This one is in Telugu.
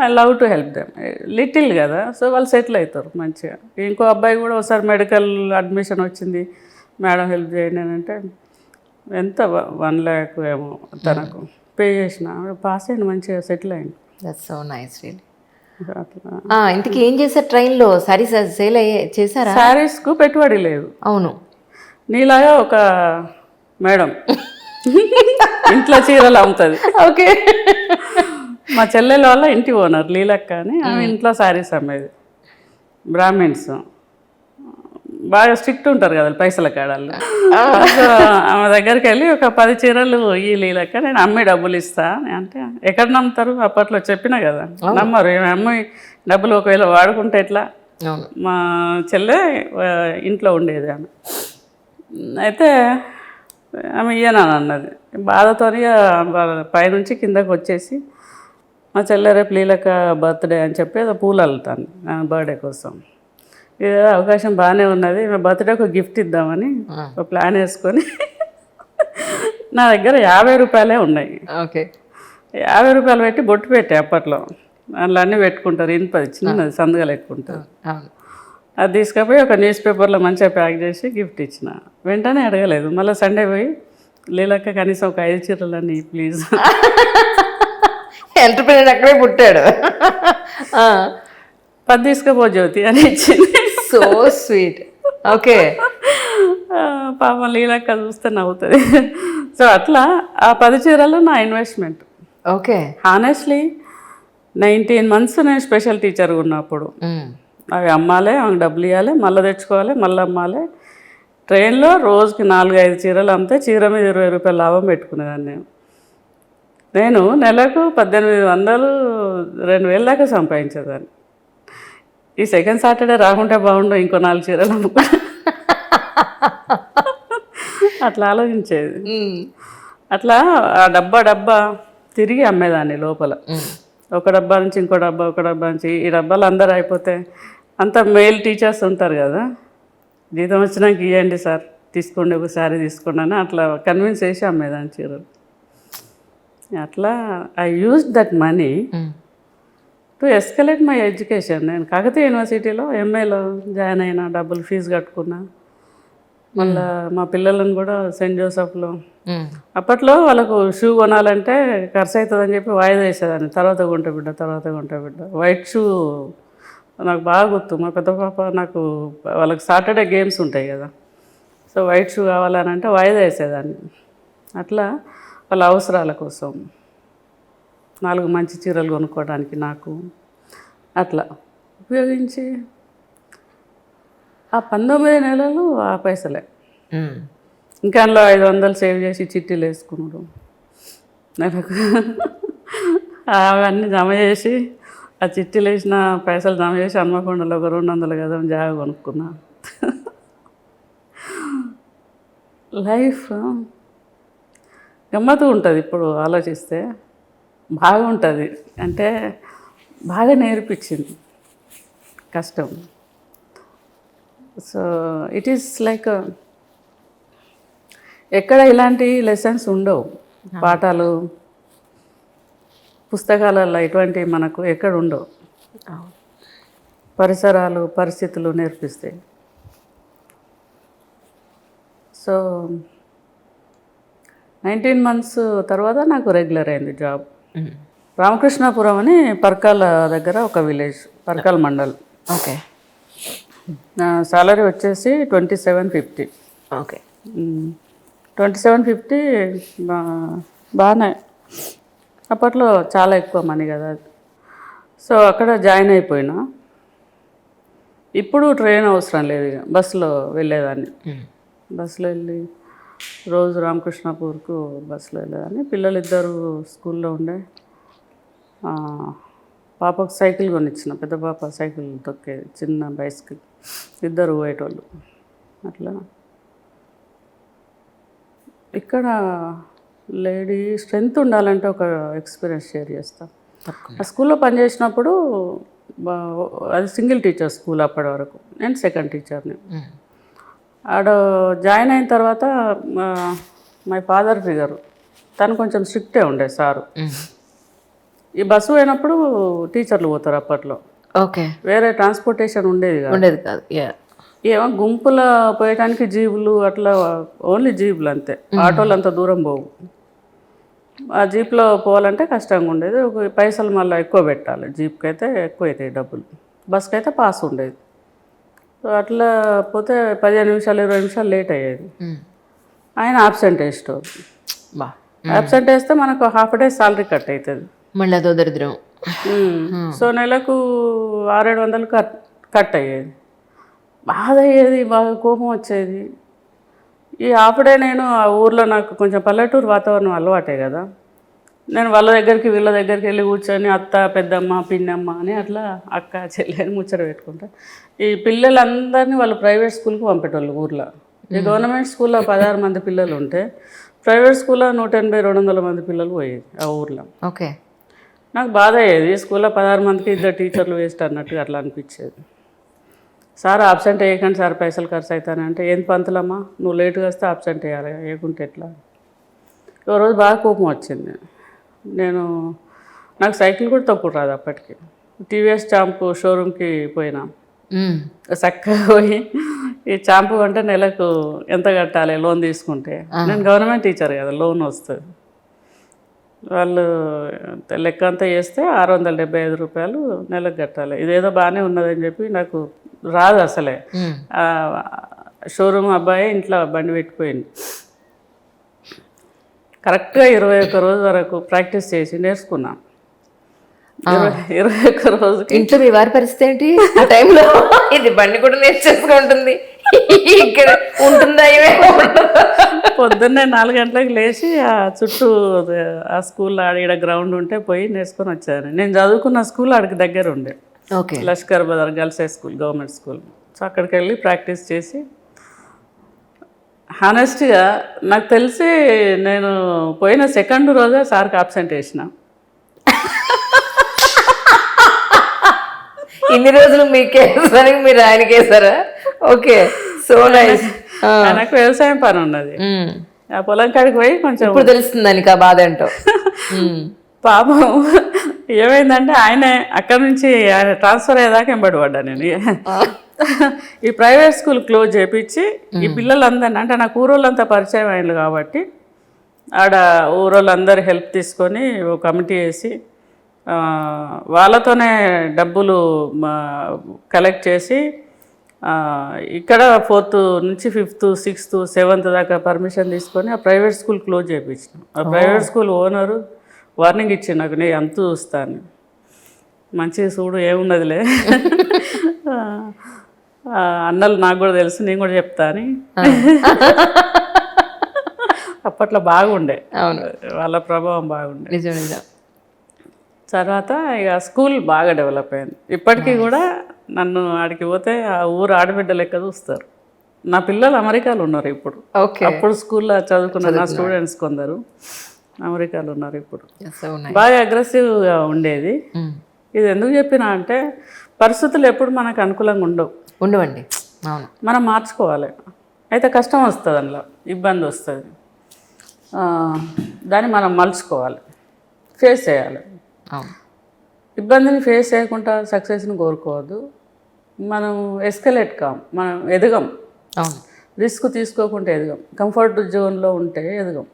I love to help them little కదా, సో వాళ్ళు సెటిల్ అవుతారు మంచిగా. ఇంకో అబ్బాయి కూడా ఒకసారి మెడికల్ అడ్మిషన్ వచ్చింది, మేడం హెల్ప్ చేయండి అని అంటే ఎంత 1 lakh ఏమో తనకు పే చేసిన, పాస్ అయ్యింది, మంచిగా సెటిల్ అయ్యింది. That's so nice really. అట్లా ఇంతకీ ఏం చేశారు ట్రైన్లో? సారీస్ సేల్ చేశారా? శారీస్కు పెట్టుబడి లేదు. అవును. నీలాగా ఒక మేడం ఇంట్లో చీరలు అమ్ముతుంది. ఓకే. మా చెల్లెల వాళ్ళ ఇంటి ఓనర్ లీలక్క అని, ఆమె ఇంట్లో శారీస్ అమ్మేది. బ్రాహ్మిన్స్ బాగా స్ట్రిక్ట్ ఉంటారు కదా పైసల కాడాళ్ళు. సో ఆమె దగ్గరికి వెళ్ళి ఒక 10 చీరలు ఈ లీలక్క, నేను అమ్మి డబ్బులు ఇస్తా అంటే, ఎక్కడ నమ్ముతారు? అప్పట్లో చెప్పినా కదా, నమ్మరు. అమ్మి డబ్బులు ఒకవేళ వాడుకుంటే ఎట్లా? మా చెల్లె ఇంట్లో ఉండేది ఆమె. అయితే ఆమె ఇయ్యనని అన్నది. బాధతో పైనుంచి కిందకు వచ్చేసి, మా చెల్లె రేపు లీలక బర్త్డే అని చెప్పి ఏదో పూలు అల్లుతాను బర్త్డే కోసం. ఇది అవకాశం బాగానే ఉన్నది, మా బర్త్డే ఒక గిఫ్ట్ ఇద్దామని ఒక ప్లాన్ వేసుకొని నా దగ్గర 50 రూపాయలే ఉన్నాయి. ఓకే. 50 రూపాయలు పెట్టి బొట్టు పెట్టే. అప్పట్లో అందులో అన్నీ పెట్టుకుంటారు, ఇనుపది చిన్నది సందుగా పెట్టుకుంటారు. అది తీసుకుపోయి ఒక న్యూస్ పేపర్లో మంచిగా ప్యాక్ చేసి గిఫ్ట్ ఇచ్చిన. వెంటనే అడగలేదు. మళ్ళీ సండే పోయి, లీలక్క కనీసం ఒక 5 చీరలని ప్లీజ్. ఎంటర్ప్రెన్యూర్ అక్కడే పుట్టాడు. 10 తీసుకపో జ్యోతి అని ఇచ్చింది. So sweet. ఓకే. పాపం లీలక్క చూస్తే నవ్వుతుంది. సో అట్లా ఆ 10 చీరలు నా ఇన్వెస్ట్మెంట్. ఓకే. హానెస్ట్లీ 19 months నేను స్పెషల్ టీచర్గా ఉన్నప్పుడు అవి అమ్మాలి, ఆమెకు డబ్బులు ఇవ్వాలి, మళ్ళీ తెచ్చుకోవాలి, మళ్ళీ అమ్మాలి. ట్రైన్లో రోజుకి 4-5 చీరలు అమ్మితే చీర మీద 20 రూపాయలు లాభం పెట్టుకునేదాన్ని. నేను నెలకు 1800, 2000 దాకా సంపాదించేదాన్ని. ఈ సెకండ్ సాటర్డే రాకుంటే బాగుండు, ఇంకో 4 చీరలు అమ్ముకో అట్లా ఆలోచించేది. అట్లా ఆ డబ్బా తిరిగి అమ్మేదాన్ని లోపల. ఒక డబ్బా నుంచి ఇంకో డబ్బా, ఒక డబ్బా నుంచి ఈ డబ్బాలు అందరూ అయిపోతే, అంతా మెయిల్ టీచర్స్ ఉంటారు కదా, జీతం వచ్చినాక ఇవ్వండి సార్, తీసుకోండి, ఒక శారీ తీసుకోండి అని అట్లా కన్విన్స్ చేసి అమ్మేదాన్ని చీరలు. అట్లా I use that money to escalate my education. నేను కాకతీయ యూనివర్సిటీలో ఎంఏలో జాయిన్ అయినా, డబ్బులు ఫీజు కట్టుకున్నా. మళ్ళీ మా పిల్లలను కూడా సెయింట్ జోసెఫ్లో, అప్పట్లో వాళ్ళకు షూ కొనాలంటే ఖర్చు అవుతుందని చెప్పి వాయిదా వేసేదాన్ని. తర్వాత కొంట బిడ్డ వైట్ షూ నాకు బాగా గుర్తు. మా పెద్ద పాప నాకు, వాళ్ళకి సాటర్డే గేమ్స్ ఉంటాయి కదా, సో వైట్ షూ కావాలని అంటే వాయిదా వేసేదాన్ని. అట్లా వాళ్ళ అవసరాల కోసం 4 మంచి చీరలు కొనుక్కోవడానికి నాకు అట్లా ఉపయోగించి ఆ 19 నెలలు ఆ పైసలే. ఇంకా అందులో 500 సేవ్ చేసి చిట్టీలు వేసుకున్నాడు. నెలకు అవన్నీ జమ చేసి, ఆ చిట్టీలు వేసిన పైసలు జమ చేసి హన్మకొండలో ఒక 200 గజం జాగా కొనుక్కున్నా. లైఫ్ గమ్మత్తు ఉంటుంది ఇప్పుడు ఆలోచిస్తే, బాగుంటుంది. అంటే బాగా నేర్పించింది కష్టం. సో ఇట్ ఈస్ లైక్, ఎక్కడ ఇలాంటి లెసన్స్ ఉండవు, పాఠాలు పుస్తకాలలో ఇటువంటి మనకు ఎక్కడ ఉండవు. పరిసరాలు, పరిస్థితులు నేర్పిస్తాయి. సో 19 months తర్వాత నాకు రెగ్యులర్ అయింది జాబ్. రామకృష్ణాపురం అని పర్కాల దగ్గర ఒక విలేజ్, పర్కాల్ మండల్. ఓకే. నా సాలరీ వచ్చేసి 2750. ఓకే. 2750 బాగానే, అప్పట్లో చాలా ఎక్కువ మనీ కదా. సో అక్కడ జాయిన్ అయిపోయినా. ఇప్పుడు ట్రైన్ అవసరం లేదు, బస్సులో వెళ్ళేదాన్ని. బస్సులో వెళ్ళి రోజు రామకృష్ణాపూర్కు బస్సులో వెళ్ళేదాన్ని. పిల్లలు 2 స్కూల్లో ఉండే. పాపకు సైకిల్ కొనిచ్చిన, పెద్ద పాప సైకిల్ తొక్కేది, చిన్న బైసికల్, 2 పోయేటోళ్ళు. అట్లా ఇక్కడ లేడీ స్ట్రెంగ్త్ ఉండాలంటే ఒక ఎక్స్పీరియన్స్ షేర్ చేస్తాను. ఆ స్కూల్లో పనిచేసినప్పుడు, అది సింగిల్ టీచర్ స్కూల్ అప్పటి వరకు, నేను సెకండ్ టీచర్ని. ఆడ జాయిన్ అయిన తర్వాత మై ఫాదర్ ఫిగర్, తను కొంచెం స్ట్రిక్టే ఉండే సారు. ఈ బస్సు పోయినప్పుడు టీచర్లు పోతారు అప్పట్లో. ఓకే. వేరే ట్రాన్స్పోర్టేషన్ ఉండేది కాదు. ఉండేది కాదు. యా. ఏమో గుంపుల పోయడానికి జీబులు అట్లా, ఓన్లీ జీబులు అంతే. ఆటోలు అంత దూరం పోవు. ఆ జీప్లో పోవాలంటే కష్టంగా ఉండేది. పైసలు మళ్ళీ ఎక్కువ పెట్టాలి. జీప్కి అయితే ఎక్కువ అవుతాయి డబ్బులు, బస్కి అయితే పాస్ ఉండేది. సో అట్లా పోతే 15 నిమిషాలు 20 నిమిషాలు లేట్ అయ్యేది. ఆయన ఆబ్సెంట్ వేసేటోరు. బా. ఆబ్సెంట్ వేస్తే మనకు హాఫ్ డే సాలరీ కట్ అవుతుంది. మళ్ళీ అదో దరిద్రం. సో నెలకు 600-700 కట్ అయ్యేది. బాధ అయ్యేది, బాగా కోపం వచ్చేది. ఈ హాఫ్ డే నేను ఆ ఊర్లో, నాకు కొంచెం పల్లెటూరు వాతావరణం అలవాటే కదా, నేను వాళ్ళ దగ్గరికి వీళ్ళ దగ్గరికి వెళ్ళి కూర్చొని అత్త, పెద్దమ్మ, పిన్నమ్మ అని అట్లా అక్క, చెల్లి అని ముచ్చట పెట్టుకుంటా. ఈ పిల్లలందరినీ వాళ్ళు ప్రైవేట్ స్కూల్కి పంపేటోళ్ళు ఊర్లో. ఈ గవర్నమెంట్ స్కూల్లో 16 మంది పిల్లలు ఉంటే, ప్రైవేట్ స్కూల్లో 180-200 మంది పిల్లలు పోయేది ఆ ఊర్లో. ఓకే. నాకు బాధ అయ్యేది. స్కూల్లో 16 మందికి 2 టీచర్లు వేస్ట్ అన్నట్టుగా అట్లా అనిపించేది. సార్ ఆబ్సెంట్ వేయకండి సార్, పైసలు ఖర్చు అవుతానంటే, ఏం పంతులమ్మా నువ్వు లేటుగా వస్తే ఆబ్సెంట్ వేయాలి, వేయకుంటే ఎట్లా. ఓ రోజు బాగా కోపం వచ్చింది. నాకు సైకిల్ కూడా తప్పుడు రాదు అప్పటికి. టీవీఎస్ చాంపు షోరూమ్కి పోయినా, చక్కగా పోయి ఈ చాంపు అంటే నెలకు ఎంత కట్టాలి లోన్ తీసుకుంటే, నేను గవర్నమెంట్ టీచర్ కదా, లోన్ వస్తుంది. వాళ్ళు లెక్క అంతా చేస్తే 675 రూపాయలు నెలకు కట్టాలి. ఇదేదో బాగానే ఉన్నదని చెప్పి, నాకు రాదు అసలే. షోరూమ్ అబ్బాయి ఇంట్లో బండి పెట్టిపోయింది. కరెక్ట్గా 21 రోజు వరకు ప్రాక్టీస్ చేసి నేర్చుకున్నాం. 21 రోజుకి ఇంట్లో మీ వారి పరిస్థితి ఏంటి ఆ టైంలో? ఇది బండి కూడా నేర్చేసుకుంటుంది, ఇక్కడ ఉంటుందా? పొద్దున్నే 4 గంటలకు లేచి ఆ చుట్టూ ఆ స్కూల్లో ఆడ గ్రౌండ్ ఉంటే పోయి నేర్చుకొని వచ్చాను. నేను చదువుకున్న స్కూల్ ఆడికి దగ్గర ఉండే. Okay. Lashkar Bazar girls high school, government school. So అక్కడికి వెళ్ళి ప్రాక్టీస్ చేసి, హానెస్ట్గా నాకు తెలిసి నేను పోయిన సెకండ్ రోజే సార్కి ఆబ్సెంట్ వేసిన. ఇన్ని రోజులు మీకేసరి మీరు ఆయనకేసారా? Okay, so nice. నాకు వ్యవసాయం పని ఉన్నది. ఆ పొలం కాడికి పోయి కొంచెం ఇప్పుడు తెలుస్తుంది నీకు ఆ బాధ ఏంటో. పాపం ఏమైందంటే, ఆయనే అక్కడ నుంచి ఆయన ట్రాన్స్ఫర్ అయ్యేదాకా ఎంబడి పడ్డా నేను. ఈ ప్రైవేట్ స్కూల్ క్లోజ్ చేయించి ఈ పిల్లలందరినీ, అంటే నాకు ఊరోళ్ళంతా పరిచయం అయ్యారు కాబట్టి, ఆడ ఊరోళ్ళందరి హెల్ప్ తీసుకొని ఒక కమిటీ వేసి వాళ్ళతోనే డబ్బులు కలెక్ట్ చేసి, ఇక్కడ 4th నుంచి 5th 6th 7th దాకా పర్మిషన్ తీసుకొని ఆ ప్రైవేట్ స్కూల్ క్లోజ్ చేయించినాం. ఆ ప్రైవేట్ స్కూల్ ఓనరు వార్నింగ్ ఇచ్చి నాకు, నేను అంత చూస్తాను, మంచిగా చూడు ఏమున్నదిలే, అన్నలు నాకు కూడా తెలుసు, నేను కూడా చెప్తా అని. అప్పట్లో బాగుండే, అవును, వాళ్ళ ప్రభావం బాగుండే. నిజం నిజం. తర్వాత ఇక స్కూల్ బాగా డెవలప్ అయింది. ఇప్పటికీ కూడా నన్ను ఆడికి పోతే ఆ ఊరు ఆడబిడ్డ లెక్క చూస్తారు. నా పిల్లలు అమెరికాలో ఉన్నారు ఇప్పుడు. ఓకే. అప్పుడు స్కూల్లో చదువుకున్న నా స్టూడెంట్స్ కొందరు అమెరికాలో ఉన్నారు ఇప్పుడు. బాగా అగ్రెసివ్గా ఉండేది. ఇది ఎందుకు చెప్పినా అంటే, పరిస్థితులు ఎప్పుడు మనకు అనుకూలంగా ఉండవండి. అవును, మనం మార్చుకోవాలి. అయితే కష్టం వస్తుంది, అందులో ఇబ్బంది వస్తుంది, దాన్ని మనం మలుచుకోవాలి, ఫేస్ చేయాలి. ఇబ్బందిని ఫేస్ చేయకుండా సక్సెస్ని కోరుకోవద్దు. మనం ఎస్కలేట్ మనం ఎదగం, రిస్క్ తీసుకోకుండా ఎదగం, కంఫర్ట్ జోన్లో ఉంటే ఎదగం.